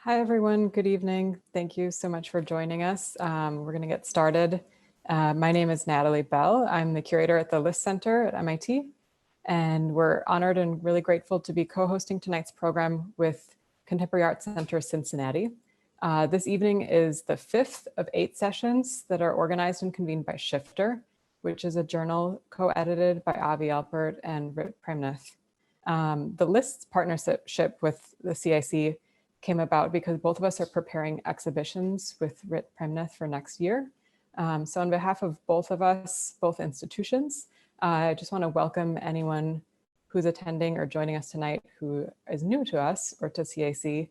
Hi, everyone. Good evening. Thank you so much for joining us. We're going to get started. My name is Natalie Bell. I'm the curator at the List Center at MIT, and we're honored and really grateful to be co-hosting tonight's program with Contemporary Art Center Cincinnati. This evening is the 5th of 8 sessions that are organized and convened by Shifter, which is a journal co-edited by Avi Alpert and Rit Premnath. The List's partnership with the CIC came about because both of us are preparing exhibitions with Rit Premnath for next year. So on behalf of both of us, both institutions, I just want to welcome anyone who's attending or joining us tonight who is new to us or to CIC,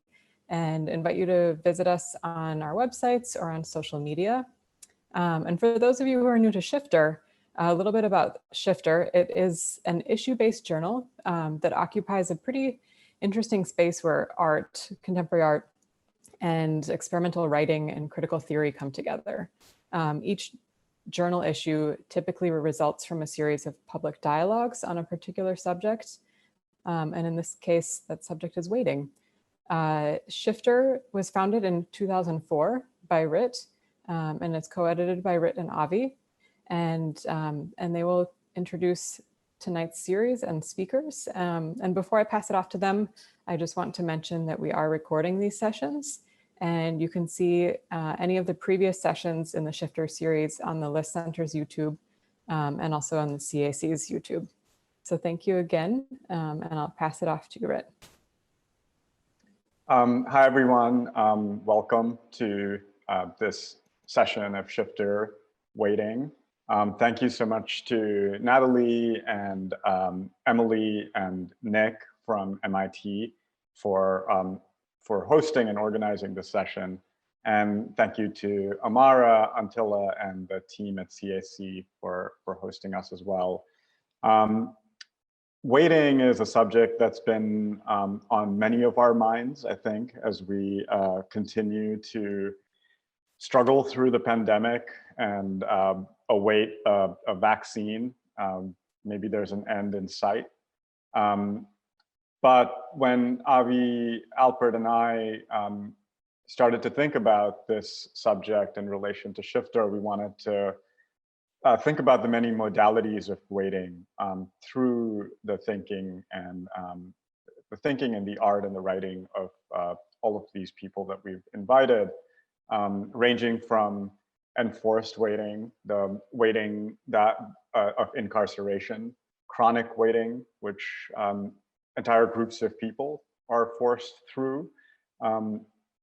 and invite you to visit us on our websites or on social media. And for those of you who are new to Shifter, a little bit about Shifter. It is an issue-based journal that occupies a pretty interesting space where art, contemporary art, and experimental writing and critical theory come together. Each journal issue typically results from a series of public dialogues on a particular subject. And in this case, that subject is waiting. Shifter was founded in 2004 by Rit, and it's co-edited by Rit and Avi. And they will introduce tonight's series and speakers. And before I pass it off to them, I just want to mention that we are recording these sessions, and you can see any of the previous sessions in the Shifter series on the List Center's YouTube and also on the CAC's YouTube. So thank you again, and I'll pass it off to Rit. Hi, everyone. Welcome to this session of Shifter Waiting. Thank you so much to Natalie and Emily and Nick from MIT for hosting and organizing this session. And thank you to Amara, Antilla, and the team at CAC for hosting us as well. Waiting is a subject that's been on many of our minds, I think, as we continue to struggle through the pandemic and await a vaccine. Maybe there's an end in sight. But when Avi, Alpert, and I started to think about this subject in relation to Shifter, we wanted to think about the many modalities of waiting through the thinking and the art and the writing of all of these people that we've invited, ranging from enforced waiting, the waiting that of incarceration, chronic waiting, which entire groups of people are forced through,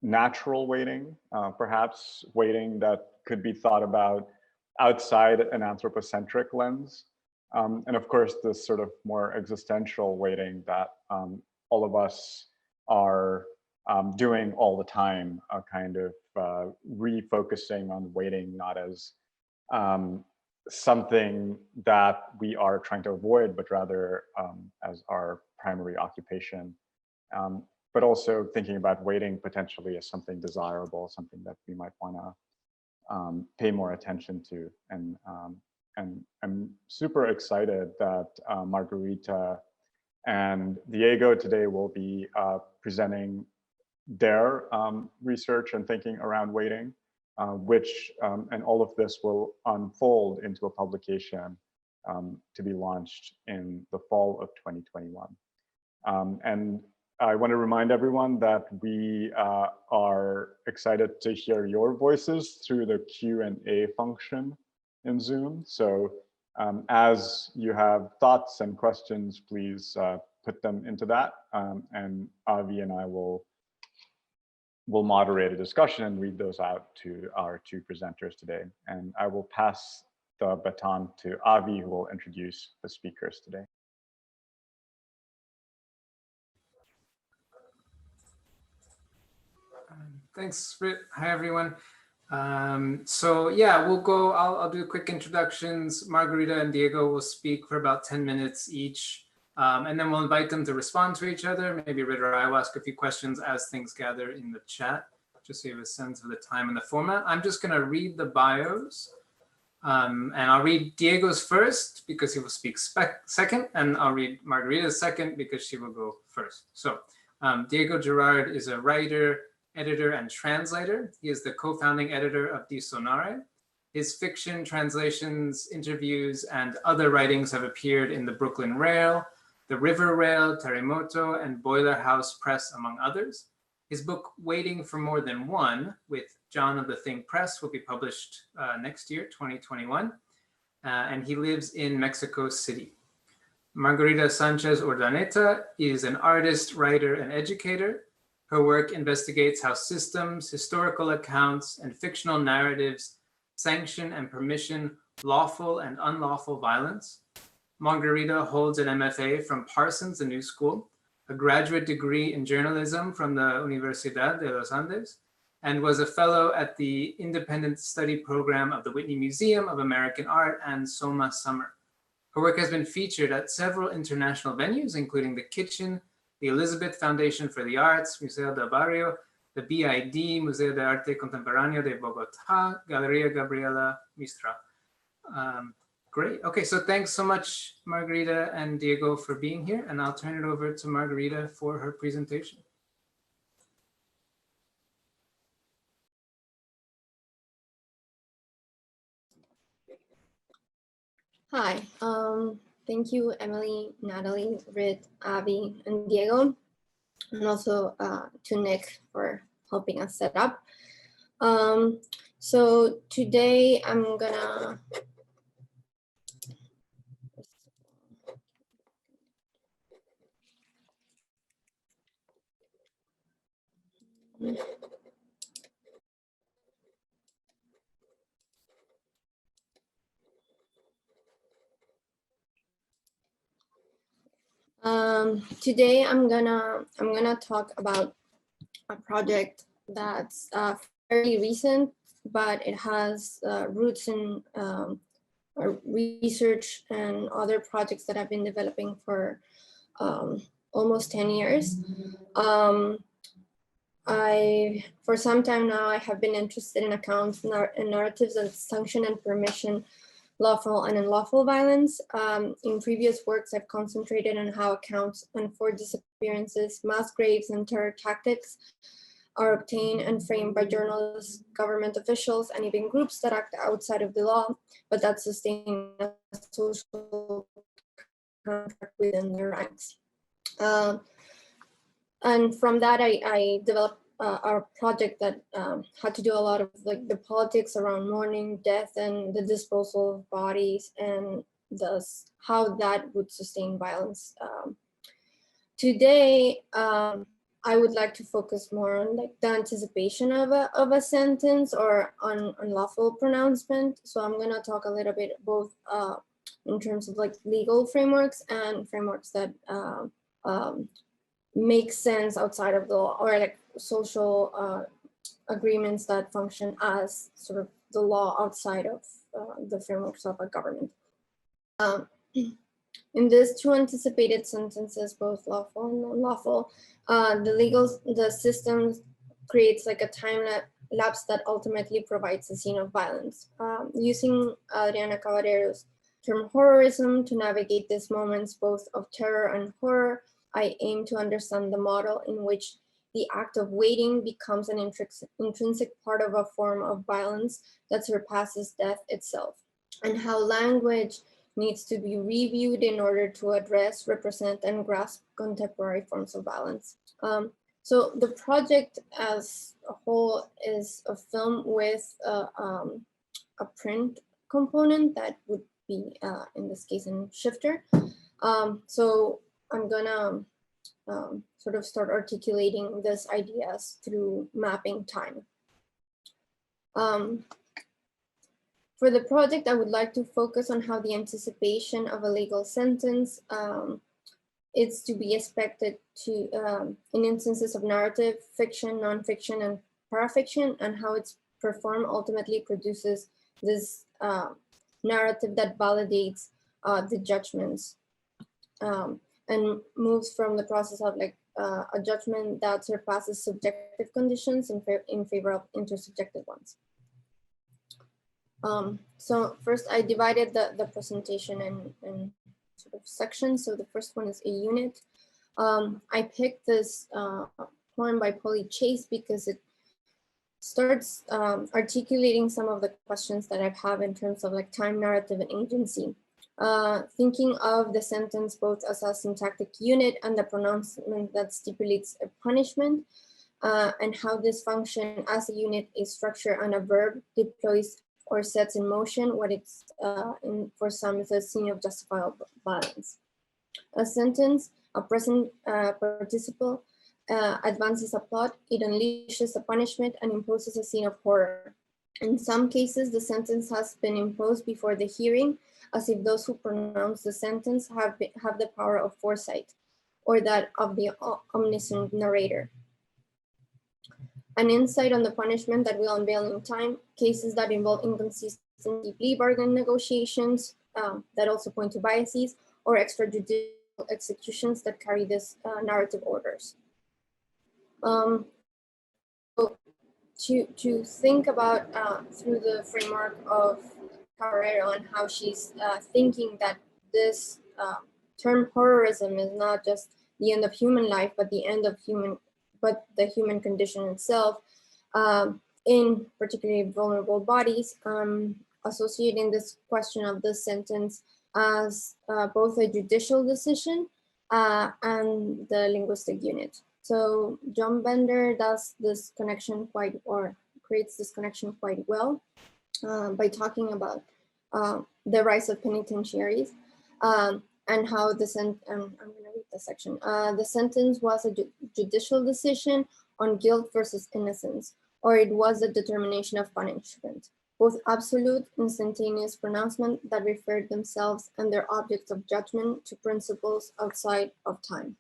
natural waiting, perhaps waiting that could be thought about outside an anthropocentric lens, and of course this sort of more existential waiting that all of us are doing all the time, a kind of refocusing on waiting not as something that we are trying to avoid, but rather as our primary occupation, but also thinking about waiting potentially as something desirable, something that we might want to pay more attention to. And I'm super excited that Margarita and Diego today will be presenting their research and thinking around waiting, which and all of this will unfold into a publication to be launched in the fall of 2021. And I want to remind everyone that we are excited to hear your voices through the Q&A function in Zoom. So as you have thoughts and questions, please put them into that, and Avi and I will moderate a discussion and read those out to our two presenters today. And I will pass the baton to Avi, who will introduce the speakers today. Thanks, Rit. Hi, everyone. So yeah, we'll go, I'll do quick introductions. Margarita and Diego will speak for about 10 minutes each. And then we'll invite them to respond to each other. Maybe Rit or I will ask a few questions as things gather in the chat, just so you have a sense of the time and the format. I'm just gonna read the bios. And I'll read Diego's first because he will speak second, and I'll read Margarita's second because she will go first. So Diego Gerard is a writer, editor, and translator. He is the co-founding editor of Disonare. His fiction, translations, interviews, and other writings have appeared in the Brooklyn Rail, the River Rail, Terremoto, and Boiler House Press, among others. His book, Waiting for More Than One, with John of the Thing Press, will be published next year, 2021. And he lives in Mexico City. Margarita Sánchez Urdaneta is an artist, writer, and educator. Her work investigates how systems, historical accounts, and fictional narratives sanction and permission lawful and unlawful violence. Margarita holds an MFA from Parsons, the New School, a graduate degree in journalism from the Universidad de los Andes, and was a fellow at the Independent Study Program of the Whitney Museum of American Art and Soma Summer. Her work has been featured at several international venues, including the Kitchen, the Elizabeth Foundation for the Arts, Museo del Barrio, the BID, Museo de Arte Contemporáneo de Bogotá, Galería Gabriela Mistral. Great. Okay, so thanks so much, Margarita and Diego, for being here, and I'll turn it over to Margarita for her presentation. Hi, thank you, Emily, Natalie, Rit, Avi, and Diego, and also to Nick for helping us set up. So today I'm gonna today I'm gonna talk about a project that's fairly recent, but it has roots in research and other projects that I've been developing for almost 10 years. For some time now, I have been interested in accounts and narratives of sanction and permission, lawful and unlawful violence. In previous works, I've concentrated on how accounts and forced disappearances, mass graves, and terror tactics are obtained and framed by journalists, government officials, and even groups that act outside of the law, but that sustain a social contract within their ranks. And from that, I developed a project that had to do a lot of like the politics around mourning, death, and the disposal of bodies, and thus how that would sustain violence. Today, I would like to focus more on like the anticipation of a sentence or on unlawful pronouncement. So I'm gonna talk a little bit both in terms of like legal frameworks and frameworks that make sense outside of the law, or like social agreements that function as sort of the law outside of the frameworks of a government. In these two anticipated sentences, both lawful and unlawful, the system creates like a time lapse that ultimately provides a scene of violence. Using Adriana Caballero's term horrorism to navigate these moments both of terror and horror, I aim to understand the model in which the act of waiting becomes an intrinsic part of a form of violence that surpasses death itself, and how language needs to be reviewed in order to address, represent, and grasp contemporary forms of violence. So the project as a whole is a film with a print component that would be, in this case, in Shifter. So I'm gonna sort of start articulating these ideas through mapping time. For the project, I would like to focus on how the anticipation of a legal sentence is to be expected to in instances of narrative, fiction, nonfiction, and parafiction, and how it's performed ultimately produces this narrative that validates the judgments and moves from the process of like a judgment that surpasses subjective conditions in favor of intersubjective ones. So first I divided the presentation in sort of sections. So the first one is a unit. I picked this poem by Polly Chase because it starts articulating some of the questions that I've had in terms of like time, narrative, and agency. Thinking of the sentence both as a syntactic unit and the pronouncement that stipulates a punishment, and how this function as a unit, a structure, and a verb deploys or sets in motion what it's, for some, is a scene of justifiable violence. A sentence, a present participle, advances a plot, it unleashes a punishment and imposes a scene of horror. In some cases, the sentence has been imposed before the hearing, as if those who pronounce the sentence have the power of foresight, or that of the omniscient narrator. An insight on the punishment that will unveil in time, cases that involve inconsistent plea bargain negotiations that also point to biases, or extrajudicial executions that carry this narrative orders. So to think about through the framework of Carrero and how she's thinking that this term horrorism is not just the end of human life, but the end of the human condition itself, in particularly vulnerable bodies, associating this question of this sentence as both a judicial decision and the linguistic unit. So John Bender does this connection creates this connection quite well by talking about the rise of penitentiaries and how I'm going to read the section. The sentence was a judicial decision on guilt versus innocence, or it was a determination of punishment, both absolute, instantaneous pronouncement that referred themselves and their objects of judgment to principles outside of time.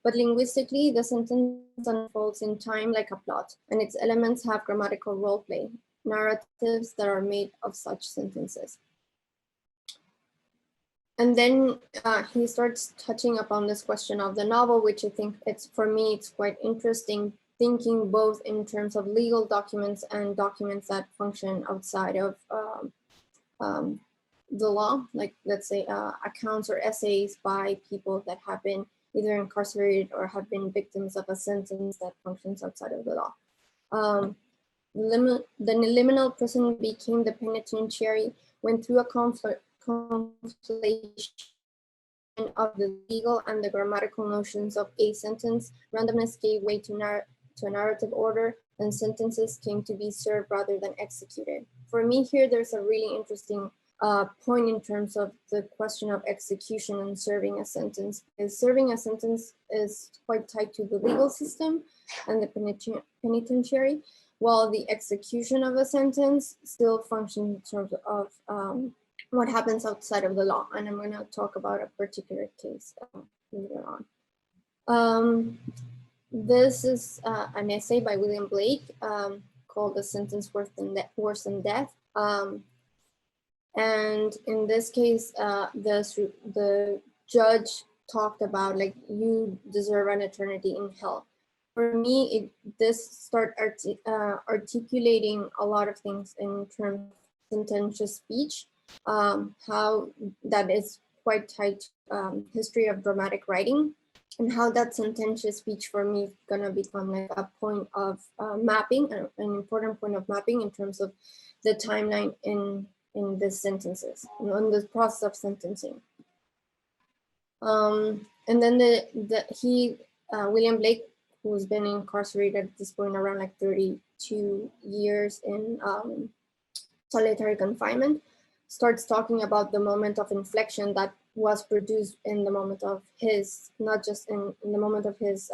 But linguistically, the sentence unfolds in time like a plot, and its elements have grammatical role play, narratives that are made of such sentences. And then he starts touching upon this question of the novel, which I think for me, it's quite interesting, thinking both in terms of legal documents and documents that function outside of the law, like let's say accounts or essays by people that have been either incarcerated or have been victims of a sentence that functions outside of the law. The liminal prison became the penitentiary when through a conflation of the legal and the grammatical notions of a sentence, randomness gave way to a narrative order, and sentences came to be served rather than executed. For me here, there's a really interesting point in terms of the question of execution and serving a sentence. Because serving a sentence is quite tied to the legal system and the penitentiary, while the execution of a sentence still functions in terms of what happens outside of the law. And I'm going to talk about a particular case later on. This is an essay by William Blake called "A Sentence Worse Than Death." And in this case, the judge talked about like, you deserve an eternity in hell. For me, this start articulating a lot of things in terms of sententious speech, how that is quite tied to history of dramatic writing, and how that sententious speech for me is gonna become like a point of mapping, an important point of mapping in terms of the timeline in the sentences, in the process of sentencing. And then William Blake, who's been incarcerated at this point around like 32 years in solitary confinement, starts talking about the moment of inflection that was produced in the moment of his, not just in the moment of his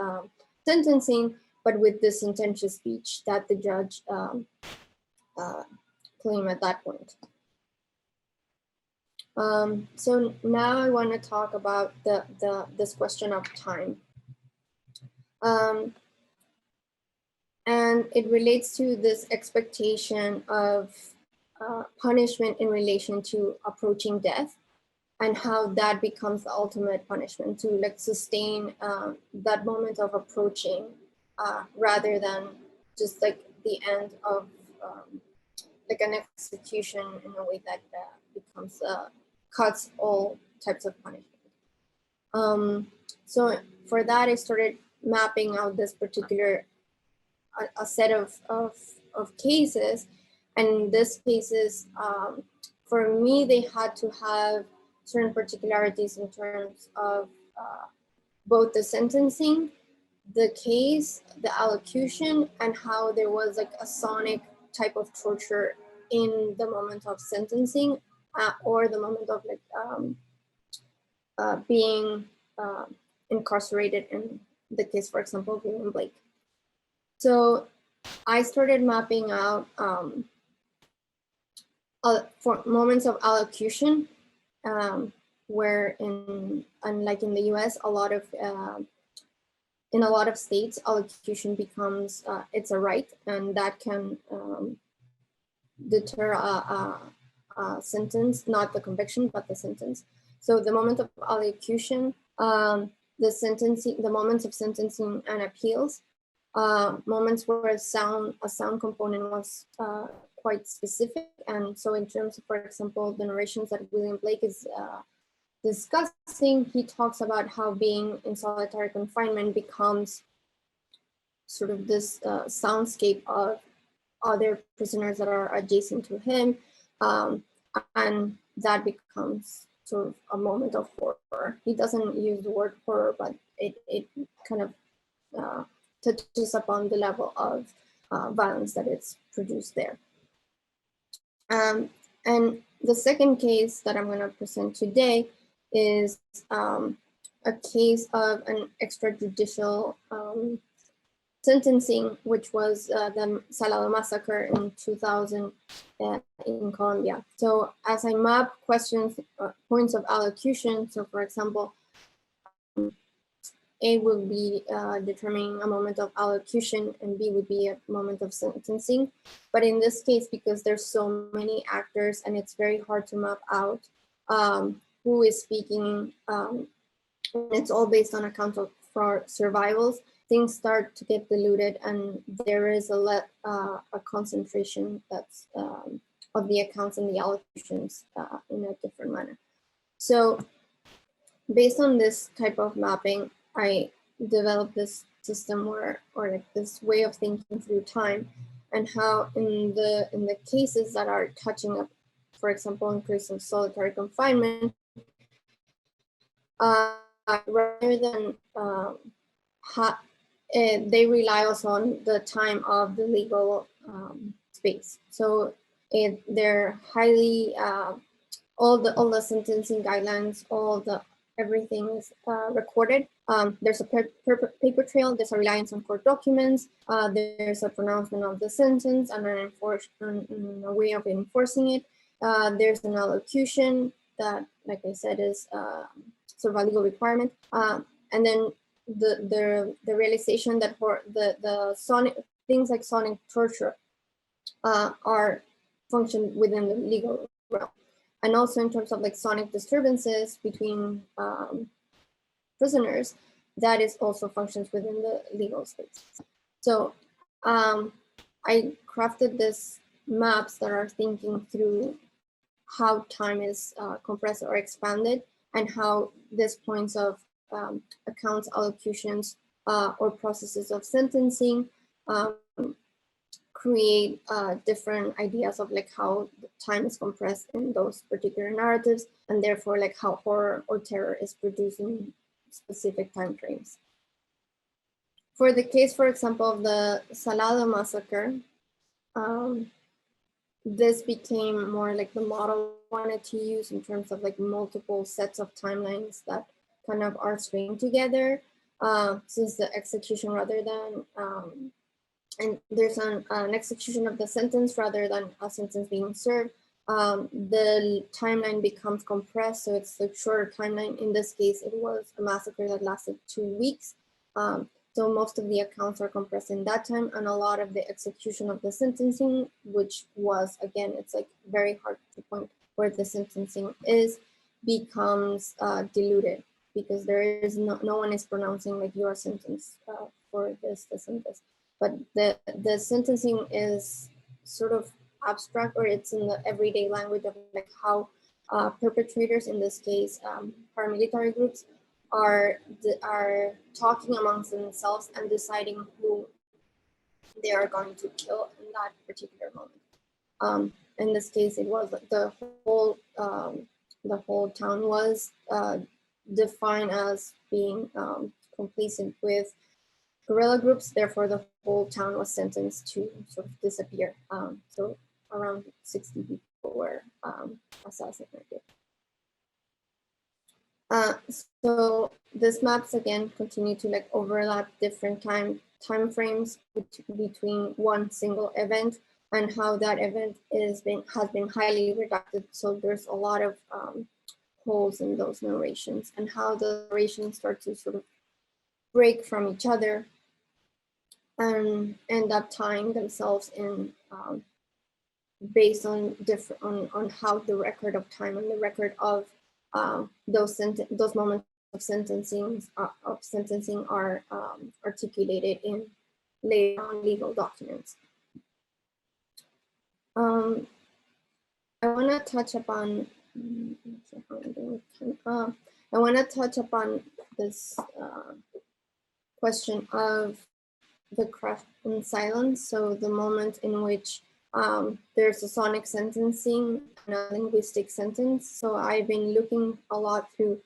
sentencing, but with this sententious speech that the judge claimed at that point. So now I want to talk about this question of time. And it relates to this expectation of punishment in relation to approaching death, and how that becomes the ultimate punishment, to like sustain that moment of approaching rather than just like the end of like an execution in a way that becomes cuts all types of punishment. So for that, I started mapping out this particular a set of cases. And in these cases, for me, they had to have certain particularities in terms of both the sentencing, the case, the allocution, and how there was like a sonic type of torture in the moment of sentencing or the moment of like being incarcerated, in the case, for example, of William Blake. So I started mapping out for moments of allocution, where unlike in the US, in a lot of states, allocution becomes, it's a right, and that can deter a sentence, not the conviction, but the sentence. So the moment of allocution, the moments of sentencing and appeals, moments where a sound component was quite specific. And so in terms of, for example, the narrations that William Blake is discussing, he talks about how being in solitary confinement becomes sort of this soundscape of other prisoners that are adjacent to him, and that becomes sort of a moment of horror. He doesn't use the word horror, but it kind of touches upon the level of violence that it's produced there. And the second case that I'm going to present today is a case of an extrajudicial sentencing, which was the Salado massacre in 2000 in Colombia. So as I map questions, points of allocution, so for example, A would be determining a moment of allocution, and B would be a moment of sentencing. But in this case, because there's so many actors and it's very hard to map out who is speaking, it's all based on account of survivals, things start to get diluted, and there is a concentration that's of the accounts and the allocutions in a different manner. So based on this type of mapping, I developed this system or like this way of thinking through time, and how in the cases that are touching up, for example, in case of solitary confinement, rather than they rely also on the time of the legal space. So they're highly all the sentencing guidelines, everything is recorded. There's a paper trail, there's a reliance on court documents, there's a pronouncement of the sentence and a way of enforcing it. There's an allocution that, like I said, is sort of a legal requirement. And then the realization that for the sonic things like sonic torture are function within the legal realm. And also in terms of like sonic disturbances between prisoners, that is also functions within the legal space. So I crafted this maps that are thinking through how time is compressed or expanded, and how these points of accounts, allocutions, or processes of sentencing create different ideas of like how the time is compressed in those particular narratives, and therefore like how horror or terror is produced in specific time frames. For the case, for example, of the Salado massacre, this became more like the model I wanted to use in terms of like multiple sets of timelines that kind of are stringed together, since the execution rather than and there's an execution of the sentence rather than a sentence being served. The timeline becomes compressed, so it's a shorter timeline. In this case, it was a massacre that lasted 2 weeks. So most of the accounts are compressed in that time, and a lot of the execution of the sentencing, which was, again, it's like very hard to point where the sentencing is, becomes diluted, because there is no one is pronouncing like you are sentenced for this and this. But the sentencing is sort of abstract, or it's in the everyday language of like how perpetrators, in this case, paramilitary groups, are talking amongst themselves and deciding who they are going to kill in that particular moment. In this case, it was like the whole town was defined as being complacent with guerrilla groups. Therefore, the whole town was sentenced to sort of disappear. So around 60 people were assassinated. So this maps again continue to like overlap different time frames between one single event, and how that event has been highly redacted. So there's a lot of holes in those narrations, and how the narrations start to sort of break from each other and end up tying themselves in based on on how the record of time and the record of those moments of sentencing are articulated in later on legal documents. I want to touch upon this question of the craft and silence. So the moment in which there's a sonic sentencing and a linguistic sentence. So I've been looking a lot through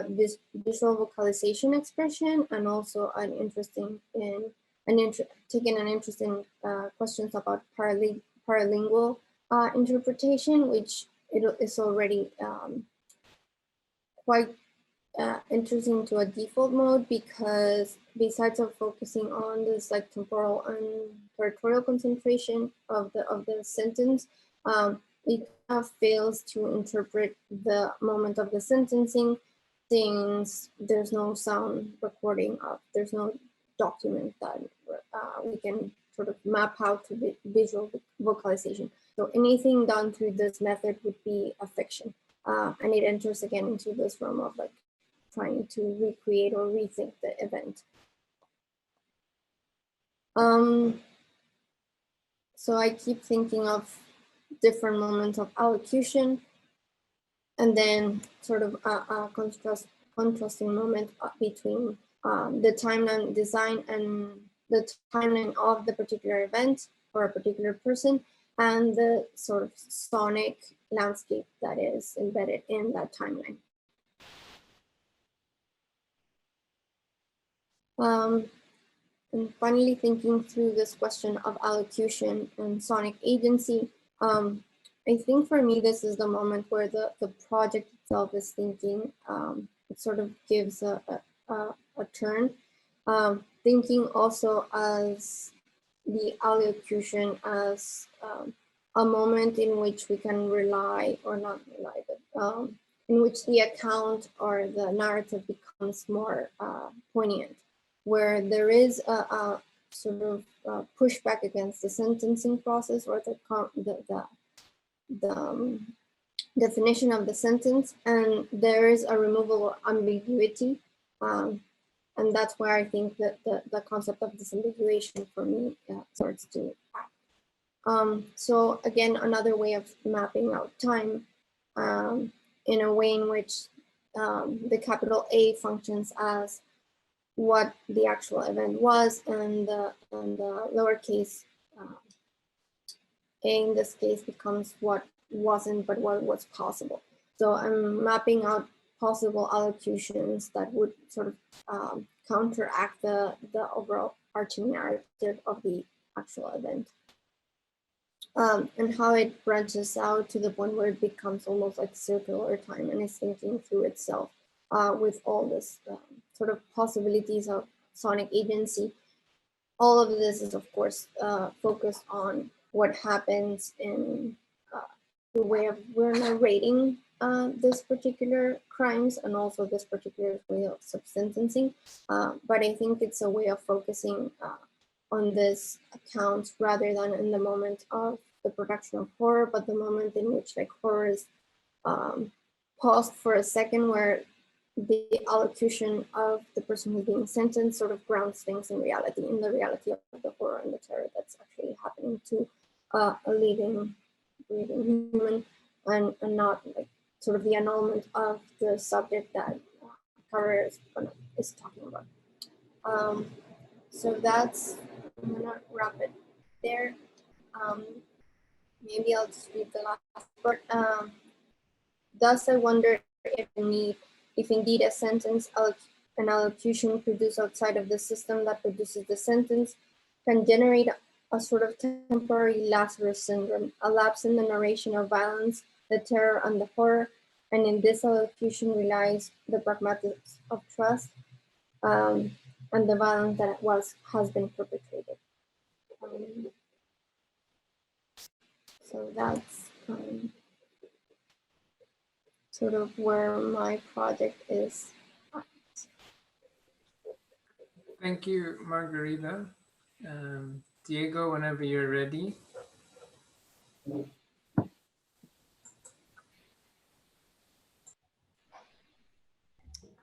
this visual vocalization expression, and also taking an interest in questions about paralingual interpretation, which is already quite interesting to a default mode, because besides of focusing on this like temporal and territorial concentration of the sentence, it kind of fails to interpret the moment of the sentencing, since there's no sound recording there's no document that we can sort of map out to visual vocalization. So anything done through this method would be a fiction, and it enters again into this realm of like trying to recreate or rethink the event. So I keep thinking of different moments of allocution, and then sort of a contrasting moment between the timeline design and the timeline of the particular event or a particular person, and the sort of sonic landscape that is embedded in that timeline. And finally, thinking through this question of allocution and sonic agency, I think for me, this is the moment where the project itself is thinking, it sort of gives a turn, thinking also as the allocution as a moment in which we can rely, or not rely, but in which the account or the narrative becomes more poignant, where there is a sort of pushback against the sentencing process, or the definition of the sentence, and there is a removal of ambiguity, and that's where I think that the concept of disambiguation for me starts to act. So again, another way of mapping out time in a way in which the capital A functions as what the actual event was, and the lowercase A in this case becomes what wasn't, but what was possible. So I'm mapping out possible allocutions that would sort of counteract the overall arching narrative of the actual event. And how it branches out to the point where it becomes almost like circular time and is thinking through itself with all this sort of possibilities of sonic agency. All of this is, of course, focused on what happens in the way of we're narrating this particular crimes, and also this particular way of sentencing. But I think it's a way of focusing on this account rather than in the moment of the production of horror, but the moment in which like horror is paused for a second, where the allocution of the person who's being sentenced sort of grounds things in reality, in the reality of the horror and the terror that's actually happening to a living, breathing human, and not like sort of the annulment of the subject that Carrera is talking about. So that's I'm gonna wrap it there. Maybe I'll just read the last part. Thus, I wonder if indeed a sentence, an allocution produced outside of the system that produces the sentence, can generate a sort of temporary Lazarus syndrome, a lapse in the narration of violence, the terror, and the horror. And in this allocution relies the pragmatics of trust and the violence that has been perpetrated. So that's sort of where my project is at. Thank you, Margarita. Diego, whenever you're ready.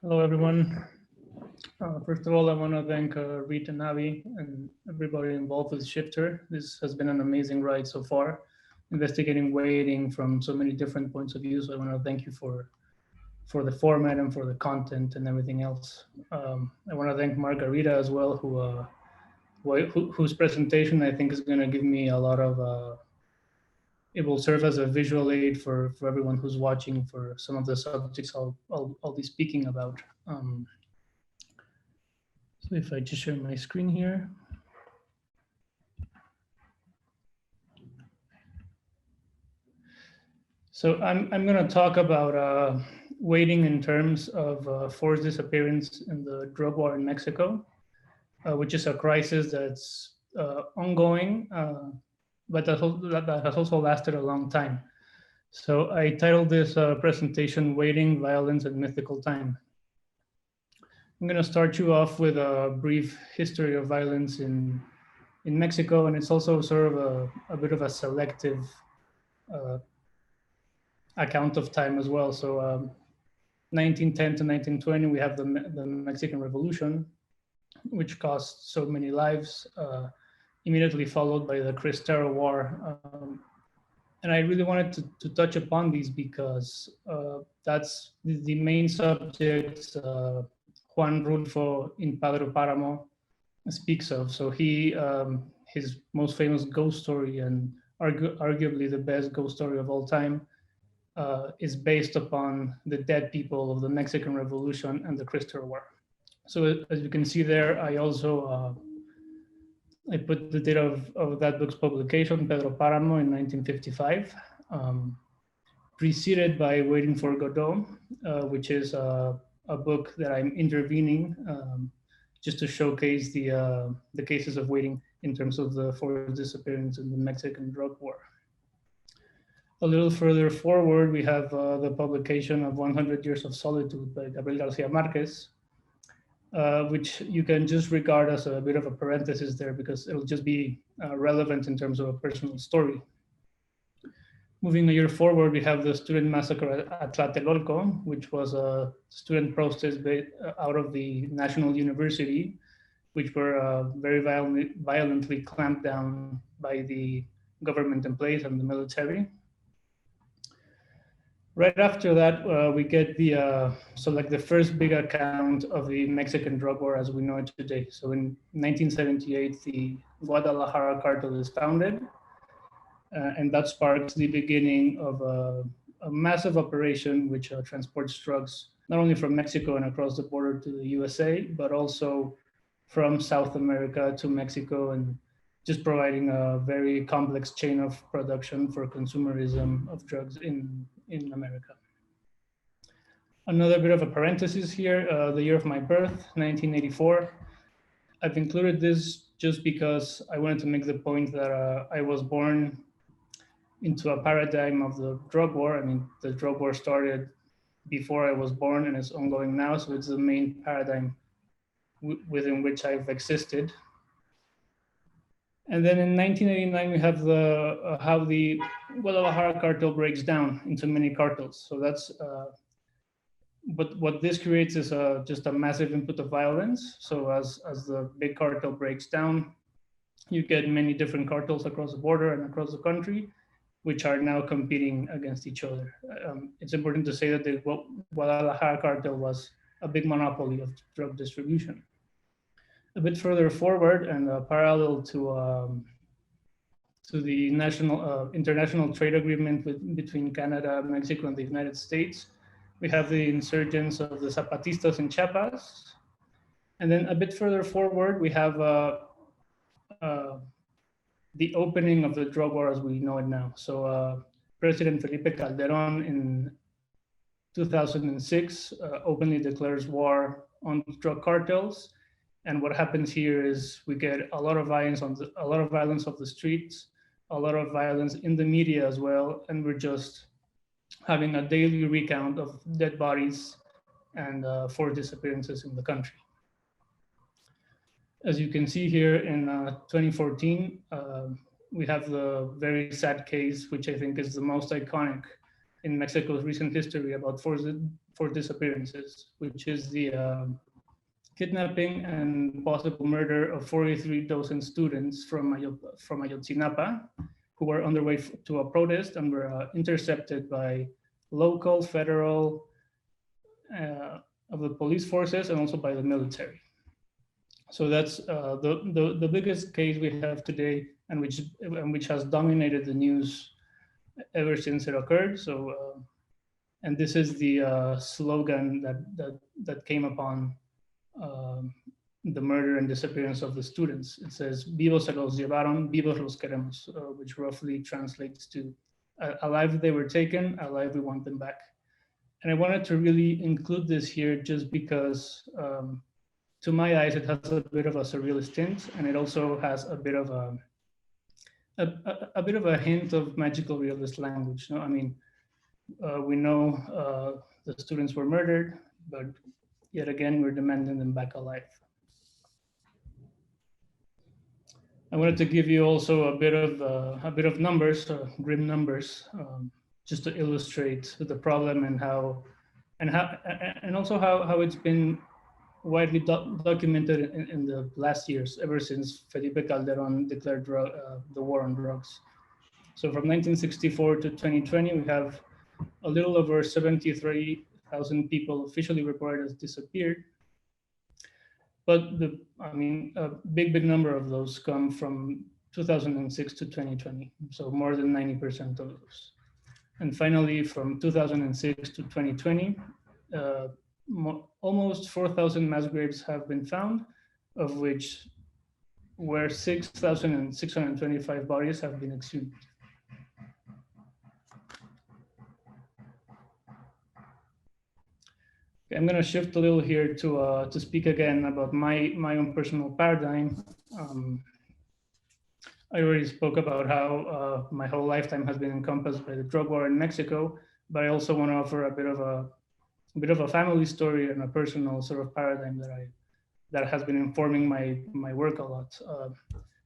Hello, everyone. First of all, I want to thank Rita, Navi, and everybody involved with Shifter. This has been an amazing ride so far, investigating weighting from so many different points of view. So I want to thank you for the format and for the content and everything else. I want to thank Margarita as well, whose presentation I think is going to give me a lot of, it will serve as a visual aid for everyone who's watching for some of the subjects I'll be speaking about. So if I just share my screen here. So I'm going to talk about weighting in terms of forced disappearance in the drug war in Mexico, which is a crisis that's ongoing, but that has also lasted a long time. So I titled this presentation, Weighting, Violence, and Mythical Time. I'm going to start you off with a brief history of violence in Mexico, and it's also sort of a bit of a selective account of time as well. So 1910 to 1920, we have the Mexican Revolution, which cost so many lives, immediately followed by the Cristero War. And I really wanted to touch upon these because that's the main subjects Juan Rulfo in Padre Páramo speaks of. So he, his most famous ghost story and arguably the best ghost story of all time is based upon the dead people of the Mexican Revolution and the Cristero War. So as you can see there, I also I put the date of that book's publication, Pedro Páramo, in 1955, preceded by Waiting for Godot, which is a book that I'm intervening just to showcase the cases of waiting in terms of the forced disappearance in the Mexican drug war. A little further forward, we have the publication of 100 Years of Solitude by Gabriel Garcia Marquez, which you can just regard as a bit of a parenthesis there because it'll just be relevant in terms of a personal story. Moving a year forward, we have the student massacre at Tlatelolco, which was a student protest out of the National University, which were very violently clamped down by the government in place and the military. Right after that, we get the the first big account of the Mexican drug war as we know it today. So in 1978, the Guadalajara cartel is founded, and that sparks the beginning of a massive operation which transports drugs not only from Mexico and across the border to the USA, but also from South America to Mexico, and just providing a very complex chain of production for consumerism of drugs in America. Another bit of a parenthesis here, the year of my birth, 1984. I've included this just because I wanted to make the point that I was born into a paradigm of the drug war. I mean, the drug war started before I was born and it's ongoing now, so it's the main paradigm within which I've existed. And then in 1989, we have how the Guadalajara cartel breaks down into many cartels. So that's, but what this creates is just a massive input of violence. So as the big cartel breaks down, you get many different cartels across the border and across the country, which are now competing against each other. It's important to say that the Guadalajara cartel was a big monopoly of drug distribution. a bit further forward and parallel to the international trade agreement between Canada, Mexico, and the United States, we have the insurgents of the Zapatistas in Chiapas. And then a bit further forward, we have the opening of the drug war as we know it now. So President Felipe Calderón in 2006 openly declares war on drug cartels. And what happens here is we get a lot of violence on the streets, a lot of violence in the media as well, and we're just having a daily recount of dead bodies and forced disappearances in the country. As you can see here in 2014, we have the very sad case, which I think is the most iconic in Mexico's recent history about forced disappearances, which is the kidnapping and possible murder of 43 docent students from Ayotzinapa, who were on their way to a protest and were intercepted by local, federal, of the police forces, and also by the military. So that's the biggest case we have today, and which has dominated the news ever since it occurred. So, and this is the slogan that came upon the murder and disappearance of the students. It says, "Vivos se los llevaron, vivos los queremos," which roughly translates to, "Alive they were taken, alive we want them back." And I wanted to really include this here just because, to my eyes, it has a bit of a surrealist tint, and it also has a bit of a hint of magical realist language. No, I mean, we know the students were murdered, but yet again, we're demanding them back alive. I wanted to give you also a bit of numbers, grim numbers, just to illustrate the problem and also how it's been widely documented in the last years, ever since Felipe Calderón declared the war on drugs. So from 1964 to 2020, we have a little over 73,000 people officially reported as disappeared. But a big number of those come from 2006 to 2020. So more than 90% of those. And finally, from 2006 to 2020, almost 4,000 mass graves have been found, of which 6,625 bodies have been exhumed. I'm going to shift a little here to speak again about my own personal paradigm. I already spoke about how my whole lifetime has been encompassed by the drug war in Mexico, but I also want to offer a bit of a family story and a personal sort of paradigm that has been informing my work a lot.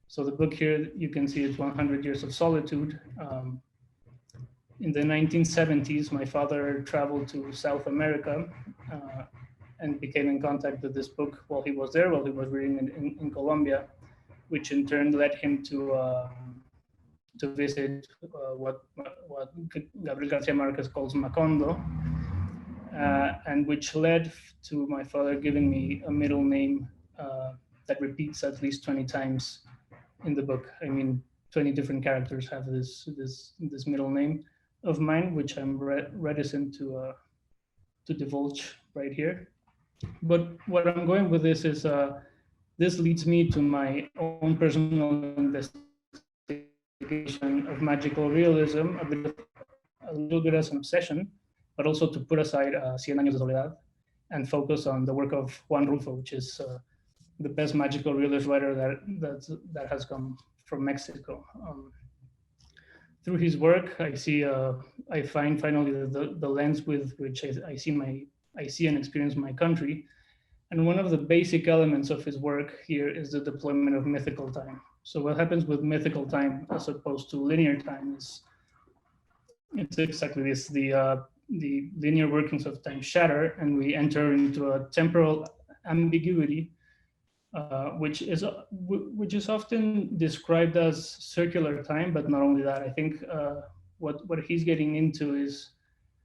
So the book here, you can see, is 100 Years of Solitude. In the 1970s, my father traveled to South America and became in contact with this book while he was there, while he was reading in Colombia, which in turn led him to visit what Gabriel Garcia Marquez calls Macondo, and which led to my father giving me a middle name that repeats at least 20 times in the book. I mean, 20 different characters have this middle name of mine, which I'm reticent to divulge right here. But what I'm going with this is this leads me to my own personal investigation of magical realism, a little bit as an obsession, but also to put aside Cien Años de Soledad and focus on the work of Juan Rulfo, which is the best magical realist writer that has come from Mexico. Through his work, I find finally the lens with which I see and experience my country. And one of the basic elements of his work here is the deployment of mythical time. So what happens with mythical time as opposed to linear time is it's exactly this: the linear workings of time shatter, and we enter into a temporal ambiguity, which is often described as circular time, but not only that. I think what he's getting into is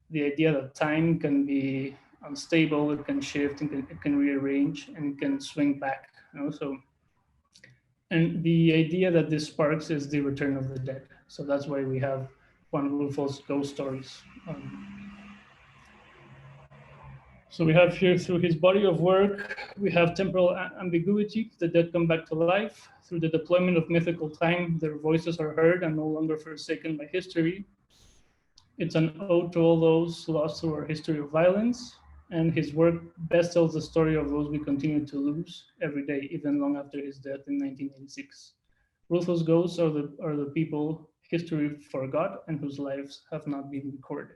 the idea that time can be unstable, it can shift, it can rearrange, and it can swing back. You know? So And the idea that this sparks is the return of the dead. So that's why we have Juan Rulfo's ghost stories. So we have here, through his body of work, we have temporal ambiguity, the dead come back to life. Through the deployment of mythical time, their voices are heard and no longer forsaken by history. It's an ode to all those lost through our history of violence. And his work best tells the story of those we continue to lose every day, even long after his death in 1986. Rulfo's ghosts are the people history forgot and whose lives have not been recorded.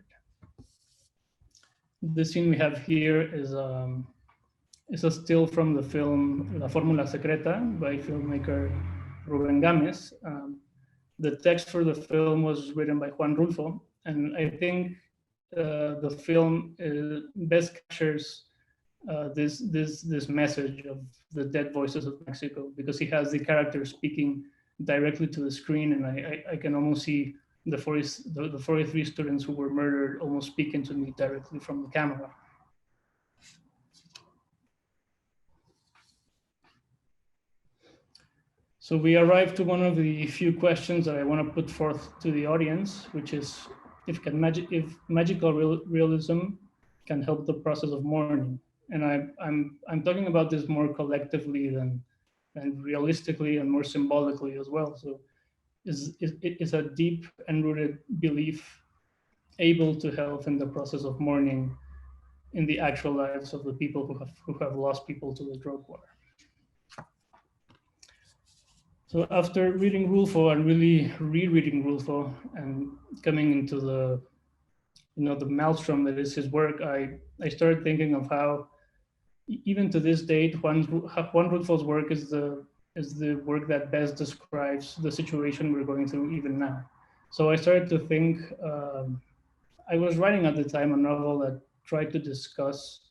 The scene we have here is a still from the film La Fórmula Secreta by filmmaker Rubén Gámez. The text for the film was written by Juan Rulfo, and I think the film best captures this message of the dead voices of Mexico, because he has the character speaking directly to the screen, and I can almost see the 43 students who were murdered almost speaking to me directly from the camera. So we arrived to one of the few questions that I want to put forth to the audience, which is if magical realism can help the process of mourning. And I'm talking about this more collectively than realistically and more symbolically as well. So is a deep and rooted belief able to help in the process of mourning in the actual lives of the people who have lost people to the drug war? So after reading Rulfo and really rereading Rulfo and coming into the maelstrom that is his work, I started thinking of how even to this date, Juan Rulfo's work is the work that best describes the situation we're going through even now. So I started to think, I was writing at the time a novel that tried to discuss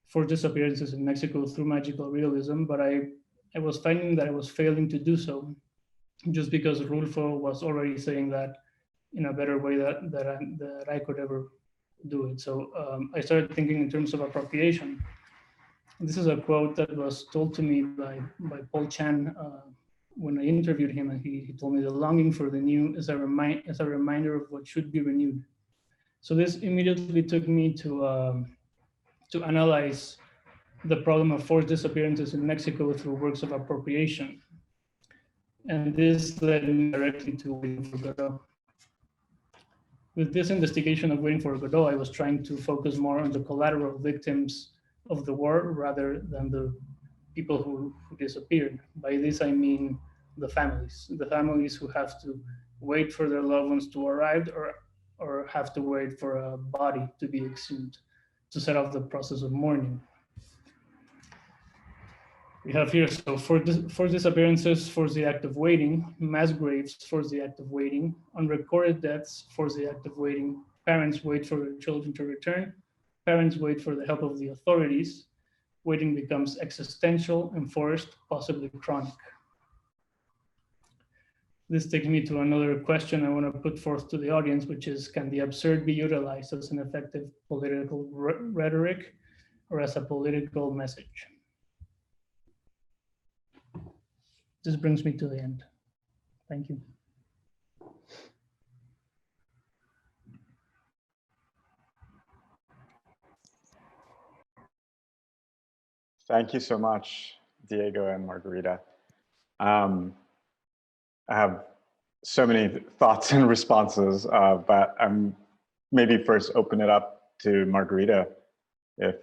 forced disappearances in Mexico through magical realism, but I was finding that I was failing to do so, just because Rulfo was already saying that in a better way that I could ever do it. So I started thinking in terms of appropriation. This is a quote that was told to me by Paul Chan when I interviewed him, and he told me the longing for the new is a reminder of what should be renewed. So this immediately took me to analyze the problem of forced disappearances in Mexico through works of appropriation. And this led me directly to Waiting for Godot. With this investigation of Waiting for Godot, I was trying to focus more on the collateral victims of the war rather than the people who disappeared. By this, I mean the families who have to wait for their loved ones to arrive or have to wait for a body to be exhumed to set off the process of mourning. We have here, so forced disappearances force the act of waiting, mass graves force the act of waiting, unrecorded deaths force the act of waiting, parents wait for their children to return, parents wait for the help of the authorities, waiting becomes existential, enforced, possibly chronic. This takes me to another question I want to put forth to the audience, which is, can the absurd be utilized as an effective political rhetoric or as a political message? This brings me to the end. Thank you. Thank you so much, Diego and Margarita. I have so many thoughts and responses, but I'm maybe first open it up to Margarita if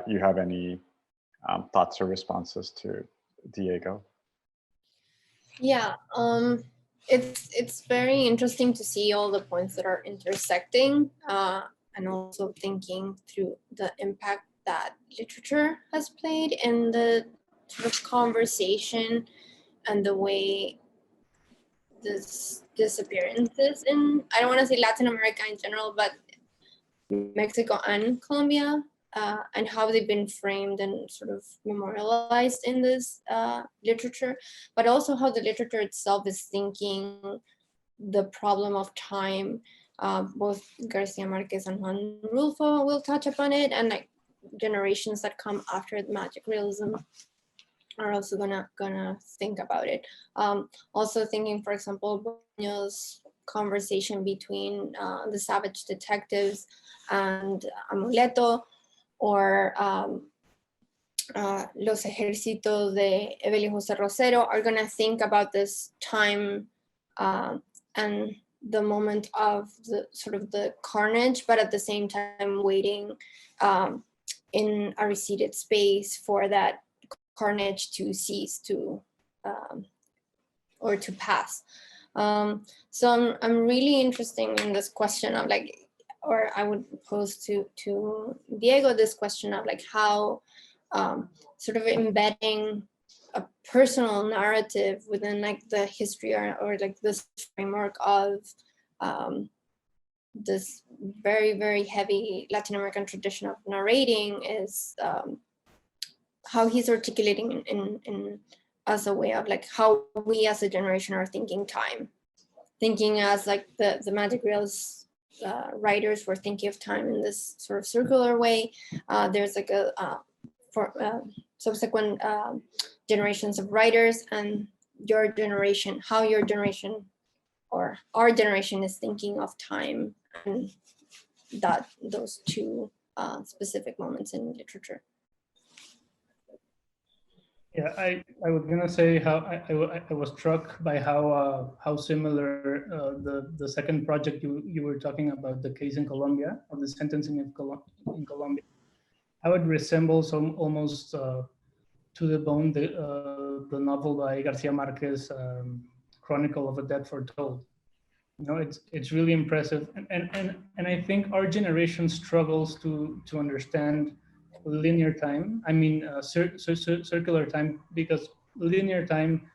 you have any thoughts or responses to Diego. Yeah, it's very interesting to see all the points that are intersecting, and also thinking through the impact that literature has played in the sort of conversation and the way this disappearances in, I don't want to say Latin America in general, but Mexico and Colombia, and how they've been framed and sort of memorialized in this literature, but also how the literature itself is thinking the problem of time. Both Garcia Marquez and Juan Rulfo will touch upon it, and like generations that come after the magic realism are also gonna think about it. Also thinking, for example, Boño's conversation between the savage detectives and Amuleto, or Los Ejércitos de Evelyn José Rosero, are gonna think about this time and the moment of the sort of the carnage, but at the same time waiting in a receded space for that carnage to cease to or to pass. So I'm really interested in this question of like, or I would pose to Diego this question of like how sort of embedding a personal narrative within like the history or like this framework of this very, very heavy Latin American tradition of narrating is how he's articulating in as a way of like how we as a generation are thinking time, thinking as like the Magic Reels writers were thinking of time in this sort of circular way. There's like a subsequent generations of writers, and your generation, how your generation or our generation is thinking of time, and that those two specific moments in literature. Yeah, I was gonna say how I was struck by how similar the second project you were talking about, the case in Colombia, of the sentencing in Colombia, how it resembles almost to the bone the novel by Garcia Marquez, Chronicle of a Death Foretold. You know, it's really impressive, and I think our generation struggles to understand linear time. I mean, circular time, because linear time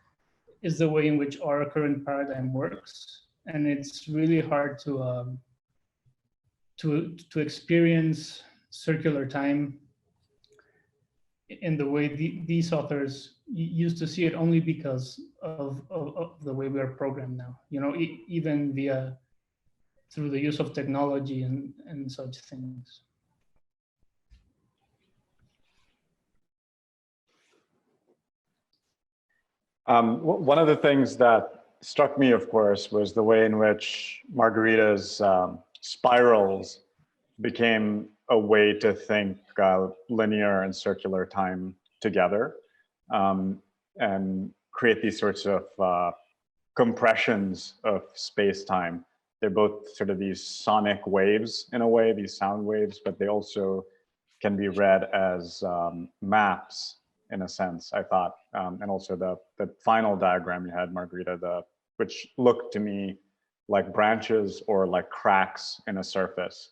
is the way in which our current paradigm works, and it's really hard to experience circular time in the way these authors used to see it, only because of the way we are programmed now. You know, even through the use of technology and such things. One of the things that struck me, of course, was the way in which Margarita's spirals became a way to think linear and circular time together, and create these sorts of compressions of space-time. They're both sort of these sonic waves in a way, these sound waves, but they also can be read as maps in a sense, I thought. And also the final diagram you had, Margarita, which looked to me like branches or like cracks in a surface.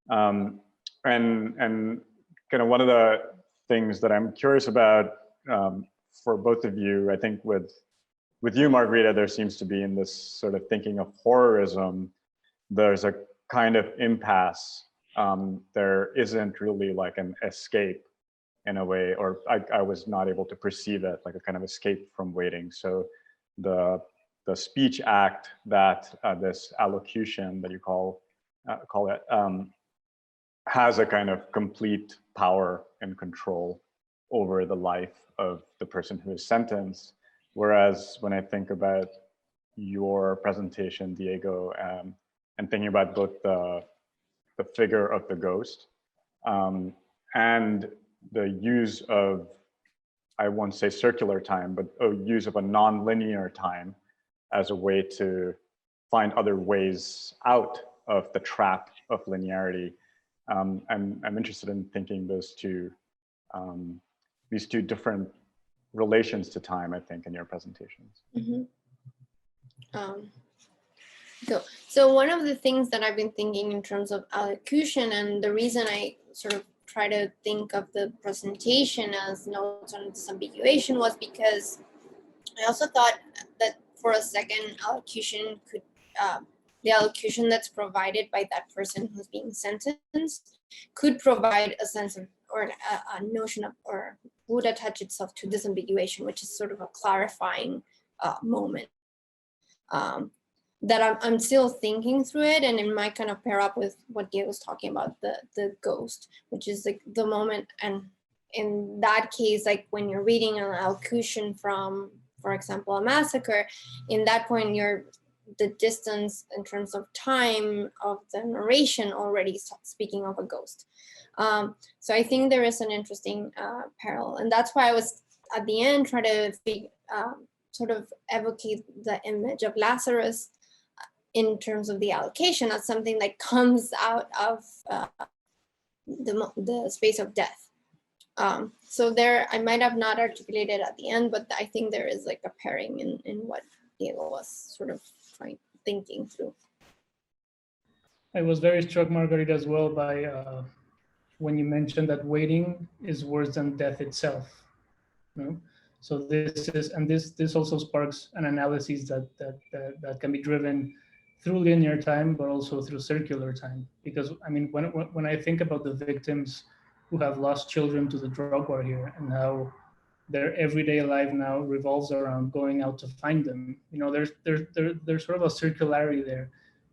And kind of one of the things that I'm curious about for both of you, I think with you, Margarita, there seems to be in this sort of thinking of horrorism, there's a kind of impasse. There isn't really like an escape in a way, or I was not able to perceive it like a kind of escape from waiting. So the speech act that this allocution that you call it has a kind of complete power and control over the life of the person who is sentenced. Whereas when I think about your presentation, Diego, and thinking about both the figure of the ghost and the use of, I won't say circular time, but a use of a non-linear time as a way to find other ways out of the trap of linearity. And I'm interested in thinking these two different relations to time, I think, in your presentations. Mm-hmm. So one of the things that I've been thinking in terms of allocution, and the reason I sort of try to think of the presentation as notes on disambiguation, was because I also thought that for a second, allocution could, the allocution that's provided by that person who's being sentenced could provide a sense of, or a notion of, or would attach itself to disambiguation, which is sort of a clarifying moment. That I'm still thinking through it, and it might kind of pair up with what Diego was talking about, the ghost, which is like the moment, and in that case, like when you're reading an allocution from, for example, a massacre, in that point, the distance in terms of time of the narration already speaking of a ghost. So I think there is an interesting parallel, and that's why I was at the end trying to sort of evocate the image of Lazarus in terms of the allocation as something that comes out of the space of death. So there, I might have not articulated at the end, but I think there is like a pairing in what Diego was sort of thinking through. I was very struck, Margarita, as well by when you mentioned that waiting is worse than death itself. You know? So this also sparks an analysis that can be driven through linear time, but also through circular time. Because I mean, when I think about the victims who have lost children to the drug war here, and how their everyday life now revolves around going out to find them, you know, there's sort of a circularity there,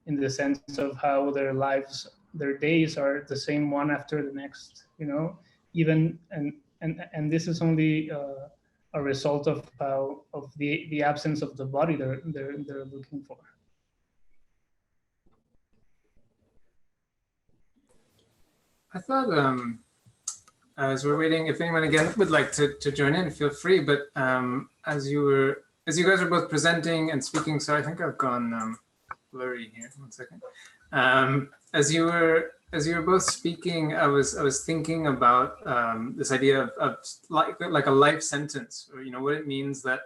in the sense of how their lives, their days are the same one after the next, you know, even and this is only a result of the absence of the body they're looking for. I thought, as we're waiting, if anyone again would like to join in, feel free. But as you guys were both presenting and speaking, so I think I've gone blurry here. 1 second. As you were both speaking, I was thinking about this idea of like a life sentence, or you know what it means that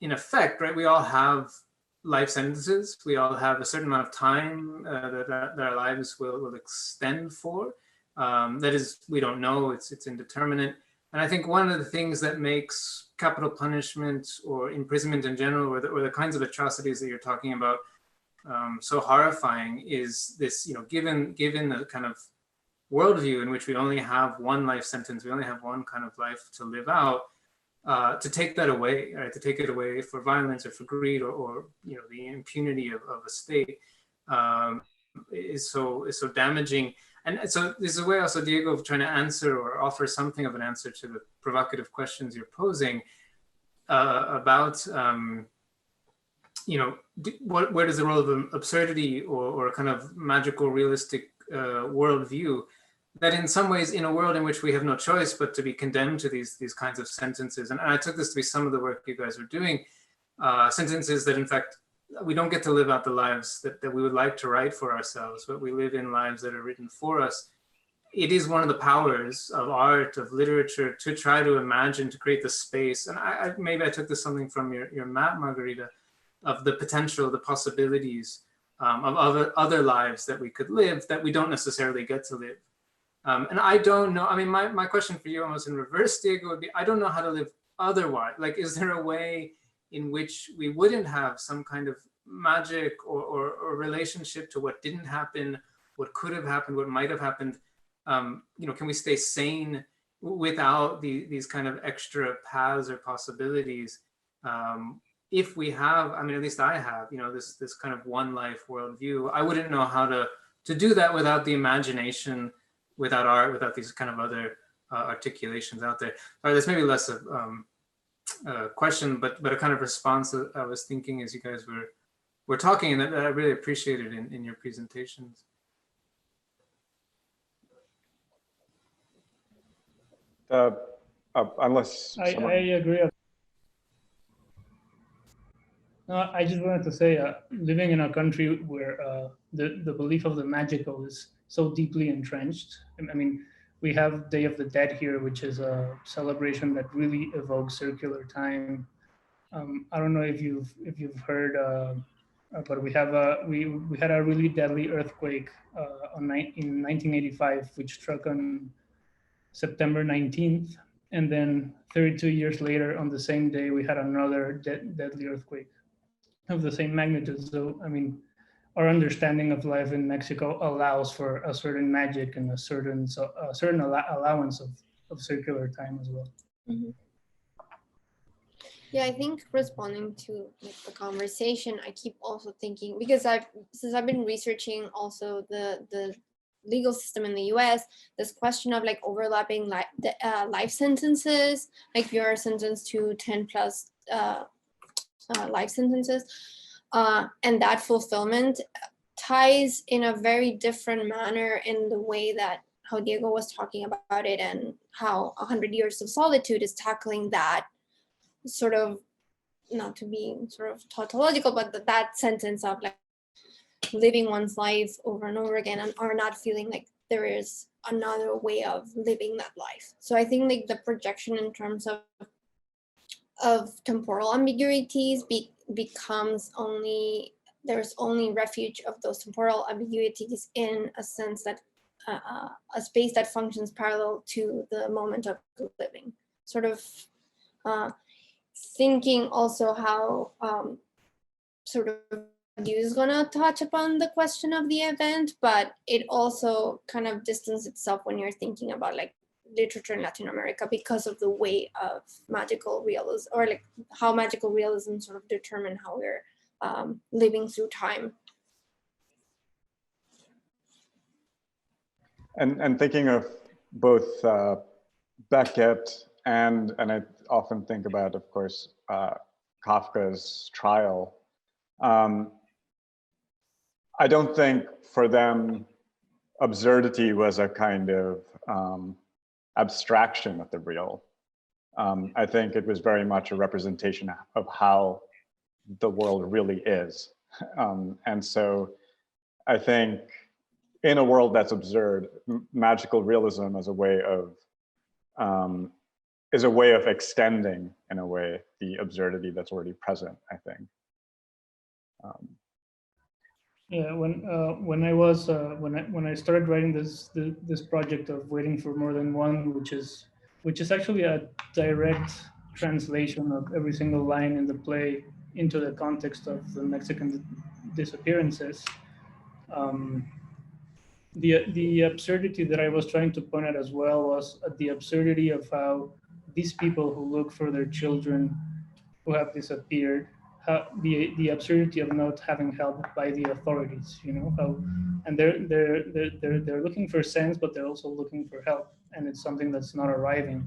in effect, right? We all have life sentences. We all have a certain amount of time that our lives will extend for. That is, we don't know. It's indeterminate. And I think one of the things that makes capital punishment or imprisonment in general, or the kinds of atrocities that you're talking about, so horrifying is this, you know, given the kind of worldview in which we only have one life sentence, we only have one kind of life to live out, to take that away, right? To take it away for violence or for greed or you know, the impunity of a state is so damaging. And so this is a way also, Diego, of trying to answer or offer something of an answer to the provocative questions you're posing about, you know, where does the role of absurdity or kind of magical, realistic worldview, that in some ways, in a world in which we have no choice but to be condemned to these kinds of sentences, and I took this to be some of the work you guys are doing, sentences that in fact, we don't get to live out the lives that we would like to write for ourselves, but we live in lives that are written for us. It is one of the powers of art, of literature, to try to imagine, to create the space. And maybe I took this something from your map, Margarita, of the potential, the possibilities of other lives that we could live that we don't necessarily get to live. And I don't know, I mean, my question for you almost in reverse, Diego, would be, I don't know how to live otherwise. Like, is there a way in which we wouldn't have some kind of magic or relationship to what didn't happen, what could have happened, what might have happened? You know, can we stay sane without these kind of extra paths or possibilities? If we have, I mean, at least I have, you know, this kind of one life worldview, I wouldn't know how to do that without the imagination, without art, without these kind of other articulations out there. All right, that's maybe less of question, but a kind of response that I was thinking as you guys were talking, and that I really appreciated in your presentations. Unless I agree. I just wanted to say, living in a country where the belief of the magical is so deeply entrenched. I mean, we have Day of the Dead here, which is a celebration that really evokes circular time. I don't know if you've heard, but we had a really deadly earthquake in 1985, which struck on September 19th, and then 32 years later, on the same day, we had another deadly earthquake of the same magnitude. So, I mean, our understanding of life in Mexico allows for a certain magic and a certain allowance of circular time as well. Mm-hmm. Yeah, I think responding to the conversation, I keep also thinking, because since I've been researching also the legal system in the US, this question of like overlapping life sentences, like you're sentenced to 10 plus life sentences, and that fulfillment ties in a very different manner in the way that how Diego was talking about it, and how 100 Years of Solitude is tackling that sort of, not to be sort of tautological, but that sentence of like living one's life over and over again, and are not feeling like there is another way of living that life. So I think like the projection in terms of temporal ambiguities becomes only, there's only refuge of those temporal ambiguities in a sense that a space that functions parallel to the moment of living. Sort of thinking also how sort of is gonna touch upon the question of the event, but it also kind of distances itself when you're thinking about like literature in Latin America because of the way of magical realism, or like how magical realism sort of determine how we're living through time. And thinking of both Beckett and I often think about, of course, Kafka's Trial. I don't think for them absurdity was a kind of abstraction of the real. I think it was very much a representation of how the world really is. And so I think in a world that's absurd, magical realism as a way of is a way of extending, in a way, the absurdity that's already present, I think. Yeah, when I started writing this project of Waiting for More Than One, which is actually a direct translation of every single line in the play into the context of the Mexican disappearances. The absurdity that I was trying to point out as well was the absurdity of how these people who look for their children who have disappeared, the absurdity of not having help by the authorities, you know, how, and they're looking for sense, but they're also looking for help, and it's something that's not arriving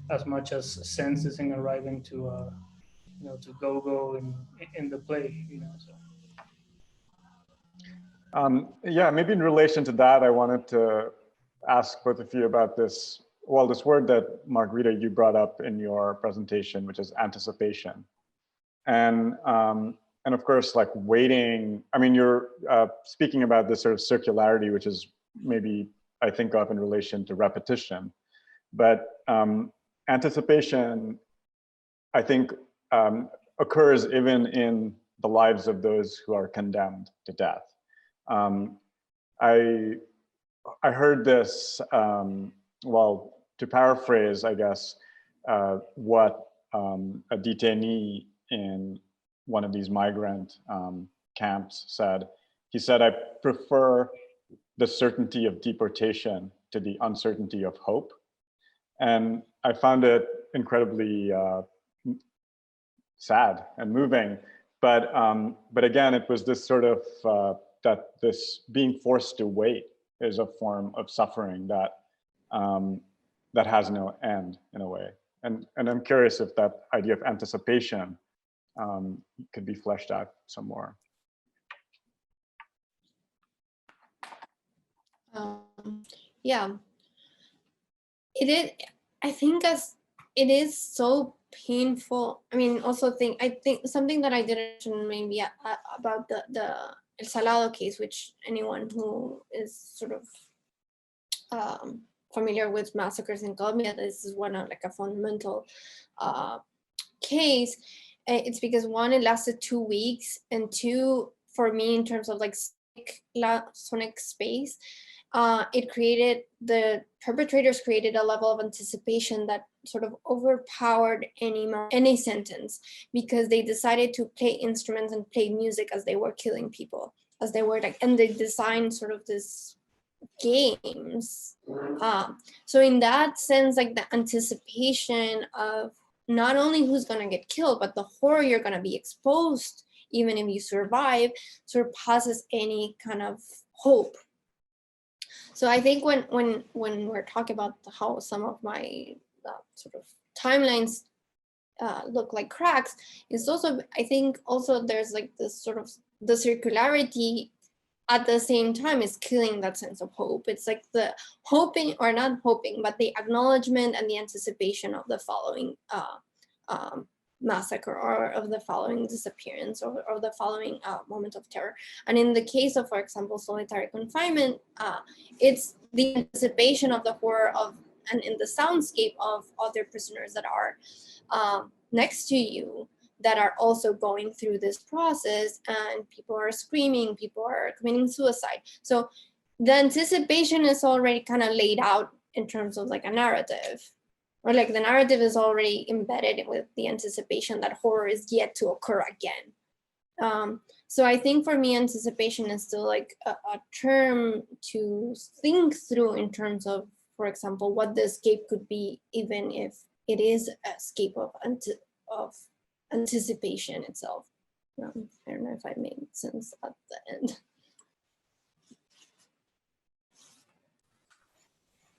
as much as sense isn't arriving to you know, to go in the play, you know. So. Yeah, maybe in relation to that, I wanted to ask both of you about this. Well, this word that Margarita, you brought up in your presentation, which is anticipation. And of course, like waiting, I mean, you're speaking about this sort of circularity, which is maybe I think of in relation to repetition. But anticipation, I think, occurs even in the lives of those who are condemned to death. I heard this, well, to paraphrase, I guess, what a detainee in one of these migrant camps said. He said, "I prefer the certainty of deportation to the uncertainty of hope." And I found it incredibly sad and moving. But again, it was this sort of, that this being forced to wait is a form of suffering that that has no end, in a way. And I'm curious if that idea of anticipation could be fleshed out some more. Yeah, it is. I think as it is so painful. I mean, also I think something that I didn't mention maybe about the El Salado case, which anyone who is sort of familiar with massacres in Colombia, this is one of like a fundamental case. It's because one, it lasted 2 weeks, and two, for me, in terms of like sonic space, the perpetrators created a level of anticipation that sort of overpowered any sentence, because they decided to play instruments and play music as they were killing people, as they were like, and they designed sort of this games. So in that sense, like the anticipation of not only who's gonna get killed, but the horror you're gonna be exposed, even if you survive, surpasses any kind of hope. So I think when we're talking about how some of my sort of timelines look like cracks, it's also, I think also there's like this sort of the circularity at the same time is killing that sense of hope. It's like the hoping, or not hoping, but the acknowledgement and the anticipation of the following massacre, or of the following disappearance, or the following moment of terror. And in the case of, for example, solitary confinement, it's the anticipation of the horror of, and in the soundscape of other prisoners that are next to you, that are also going through this process, and people are screaming, people are committing suicide. So the anticipation is already kind of laid out in terms of like a narrative, or like the narrative is already embedded with the anticipation that horror is yet to occur again. So I think for me, anticipation is still like a term to think through in terms of, for example, what the escape could be, even if it is an escape of anticipation itself. I don't know if I made sense at the end.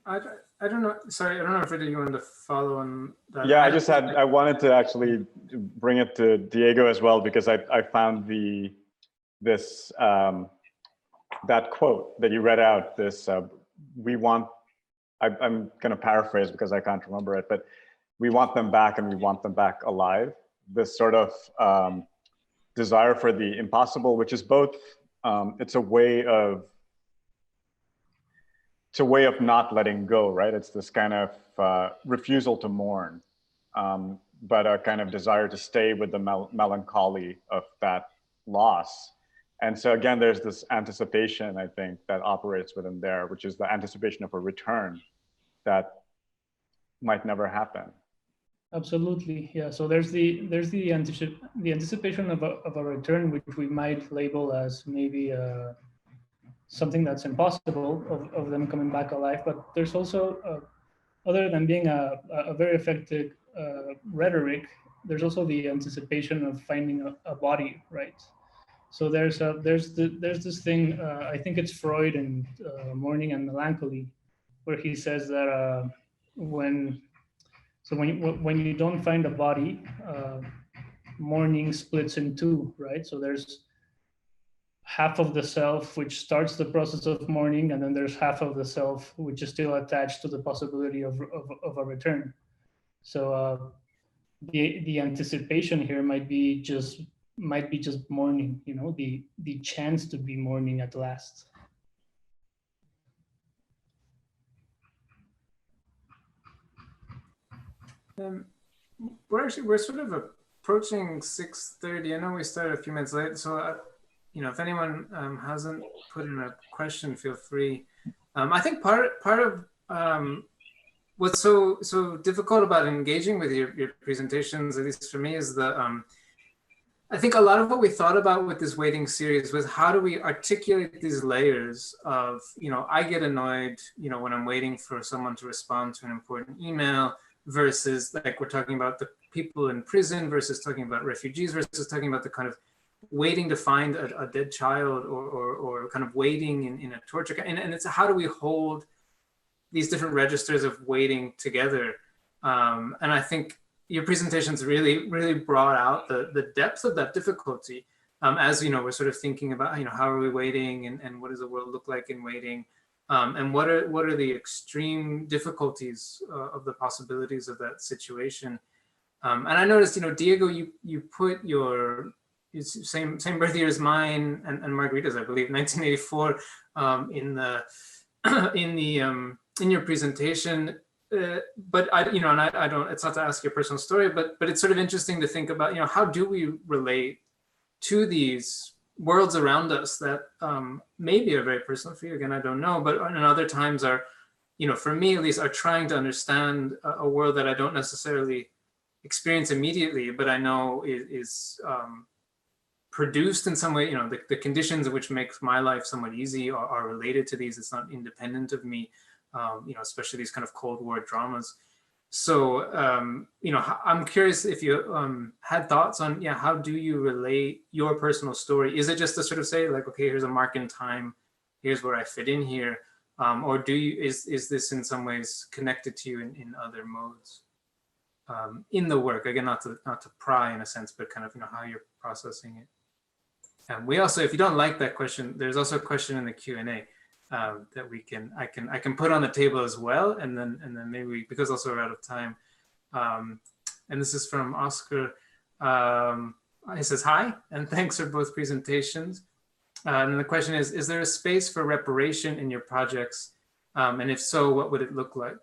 I don't know. Sorry, I don't know if you wanted to follow on that. Yeah, I wanted to actually bring it to Diego as well, because I found that quote that you read out, this, I'm going to paraphrase because I can't remember it, but we want them back, and we want them back alive. This sort of desire for the impossible, which is both, it's a way of not letting go, right? It's this kind of refusal to mourn, but a kind of desire to stay with the melancholy of that loss. And so again, there's this anticipation, I think, that operates within there, which is the anticipation of a return that might never happen. Absolutely, yeah. So there's the anticipation of a return, which we might label as maybe something that's impossible, of them coming back alive. But there's also, other than being a very effective rhetoric, there's also the anticipation of finding a body, right? So there's this thing, I think it's Freud and Mourning and Melancholy, where he says that when you don't find a body, mourning splits in two, right? So there's half of the self which starts the process of mourning, and then there's half of the self which is still attached to the possibility of a return. So the anticipation here might be just mourning, you know, the chance to be mourning at last. We're sort of approaching 6:30. I know we started a few minutes late, so if anyone hasn't put in a question, feel free. I think part of what's so difficult about engaging with your presentations, at least for me, is I think a lot of what we thought about with this waiting series was, how do we articulate these layers of, I get annoyed, when I'm waiting for someone to respond to an important email, versus like we're talking about the people in prison, versus talking about refugees, versus talking about the kind of waiting to find a dead child, or kind of waiting in a torture. And it's how do we hold these different registers of waiting together? And I think your presentations really, really brought out the depth of that difficulty. As we're sort of thinking about, how are we waiting, and what does the world look like in waiting? And what are the extreme difficulties of the possibilities of that situation? And I noticed, Diego, you put your same birth year as mine and Margarita's, I believe, 1984, in your presentation. But I don't. It's not to ask your personal story, but it's sort of interesting to think about, how do we relate to these worlds around us that maybe are very personal for you. Again, I don't know, but in other times are, for me at least, are trying to understand a world that I don't necessarily experience immediately, but I know is produced in some way. The conditions which makes my life somewhat easy are related to these. It's not independent of me. Especially these kind of Cold War dramas. So, I'm curious if you had thoughts on, how do you relate your personal story? Is it just to sort of say like, okay, here's a mark in time, here's where I fit in here? Or is this in some ways connected to you in other modes in the work? Again, not to pry in a sense, but kind of how you're processing it. And we also, if you don't like that question, there's also a question in the Q&A that I can put on the table as well, and then maybe because also we're out of time. And this is from Oscar. He says hi and thanks for both presentations. And the question is there a space for reparation in your projects? And if so, what would it look like?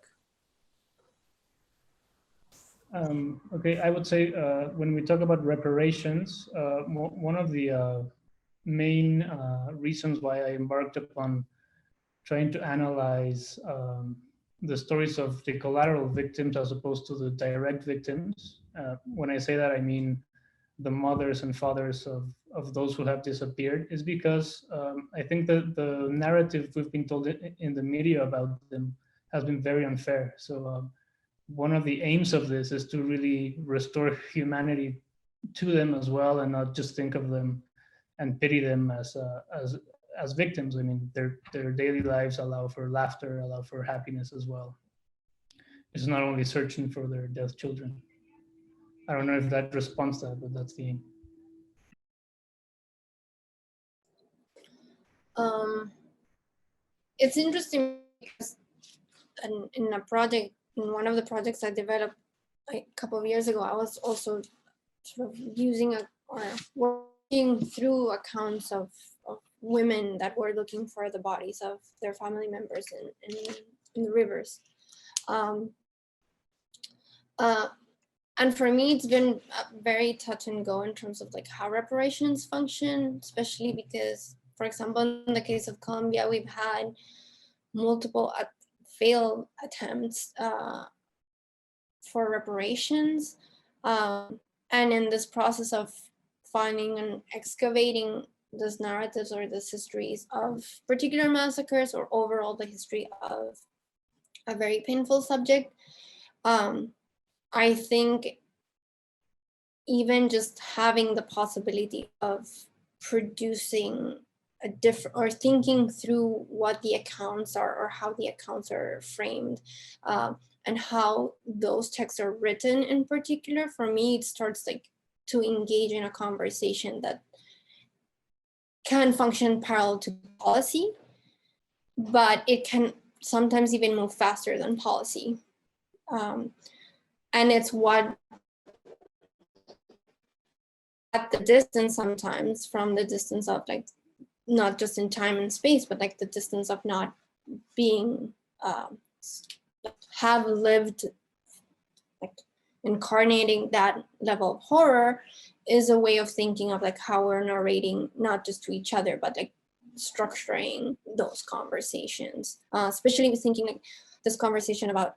Okay, I would say when we talk about reparations, one of the main reasons why I embarked upon trying to analyze the stories of the collateral victims as opposed to the direct victims. When I say that, I mean the mothers and fathers of those who have disappeared, is because I think that the narrative we've been told in the media about them has been very unfair. So one of the aims of this is to really restore humanity to them as well, and not just think of them and pity them as victims. I mean, their daily lives allow for laughter, allow for happiness as well. It's not only searching for their dead children. I don't know if that responds to that, but that's the aim. It's interesting because in one of the projects I developed a couple of years ago, I was also sort of using or working through accounts of women that were looking for the bodies of their family members in the rivers. And for me, it's been very touch and go in terms of like how reparations function, especially because, for example, in the case of Colombia, we've had multiple failed attempts for reparations. And in this process of finding and excavating these narratives or these histories of particular massacres or overall the history of a very painful subject, I think even just having the possibility of producing a different or thinking through what the accounts are or how the accounts are framed and how those texts are written in particular, for me, it starts like to engage in a conversation that can function parallel to policy, but it can sometimes even move faster than policy. And it's what at the distance sometimes from the distance of like, not just in time and space, but like the distance of not being, have lived, like incarnating that level of horror is a way of thinking of like how we're narrating, not just to each other, but like structuring those conversations, especially with thinking like this conversation about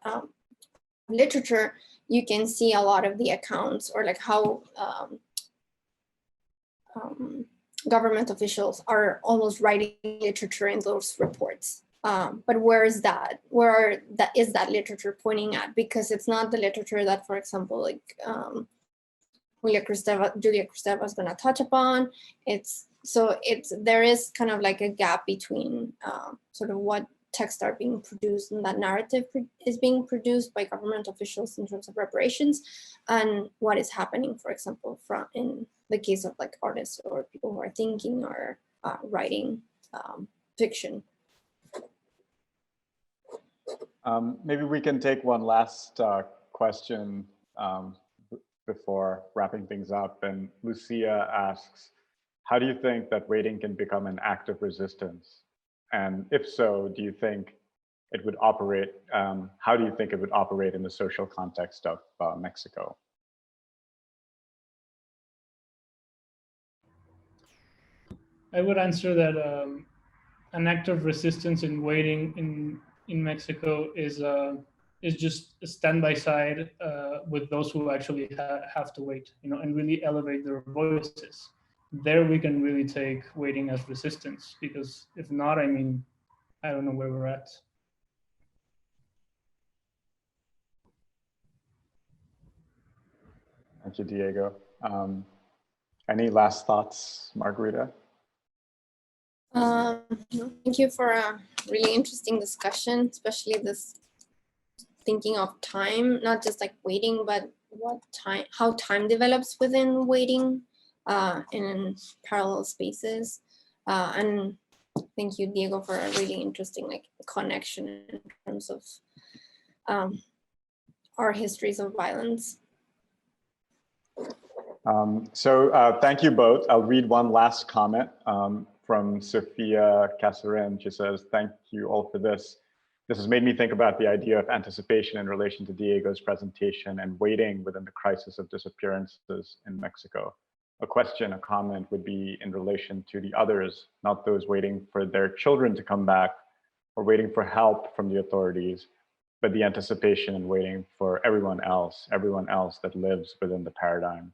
literature. You can see a lot of the accounts or like how government officials are almost writing literature in those reports. But where is that? Is that literature pointing at? Because it's not the literature that, for example, like Julia Kristeva is going to touch upon. There is kind of like a gap between sort of what texts are being produced and that narrative is being produced by government officials in terms of reparations and what is happening, for example, in the case of like artists or people who are thinking or writing fiction. Maybe we can take one last question before wrapping things up. And Lucia asks, how do you think that waiting can become an act of resistance? And if so, do you think it would operate, how do you think it would operate in the social context of Mexico? I would answer that an act of resistance in waiting in Mexico is just stand by side with those who actually have to wait, and really elevate their voices. There we can really take waiting as resistance, because if not, I mean, I don't know where we're at. Thank you, Diego. Any last thoughts, Margarita? Thank you for a really interesting discussion, especially this thinking of time, not just like waiting, but how time develops within waiting in parallel spaces. And thank you, Diego, for a really interesting like connection in terms of our histories of violence. Thank you both. I'll read one last comment from Sophia Casarin. She says, thank you all for this. This has made me think about the idea of anticipation in relation to Diego's presentation and waiting within the crisis of disappearances in Mexico. A question, a comment would be in relation to the others, not those waiting for their children to come back or waiting for help from the authorities, but the anticipation and waiting for everyone else that lives within the paradigm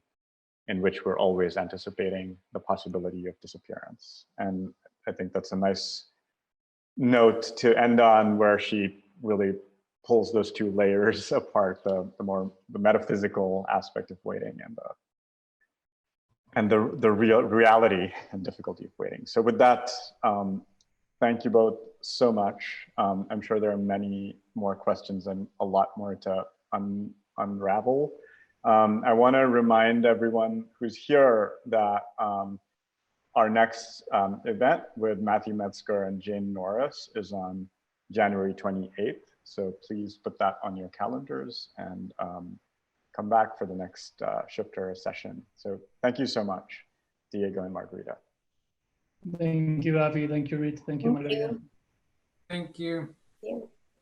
in which we're always anticipating the possibility of disappearance. And I think that's a nice note to end on, where she really pulls those two layers apart, the metaphysical aspect of waiting and the real reality and difficulty of waiting. So with that, thank you both so much. I'm sure there are many more questions and a lot more to unravel. I want to remind everyone who's here that our next event with Matthew Metzger and Jane Norris is on January 28th. So please put that on your calendars and come back for the next Shifter session. So thank you so much, Diego and Margarita. Thank you, Avi. Thank you, Reed. Thank you, Margarita. Thank you. Thank you.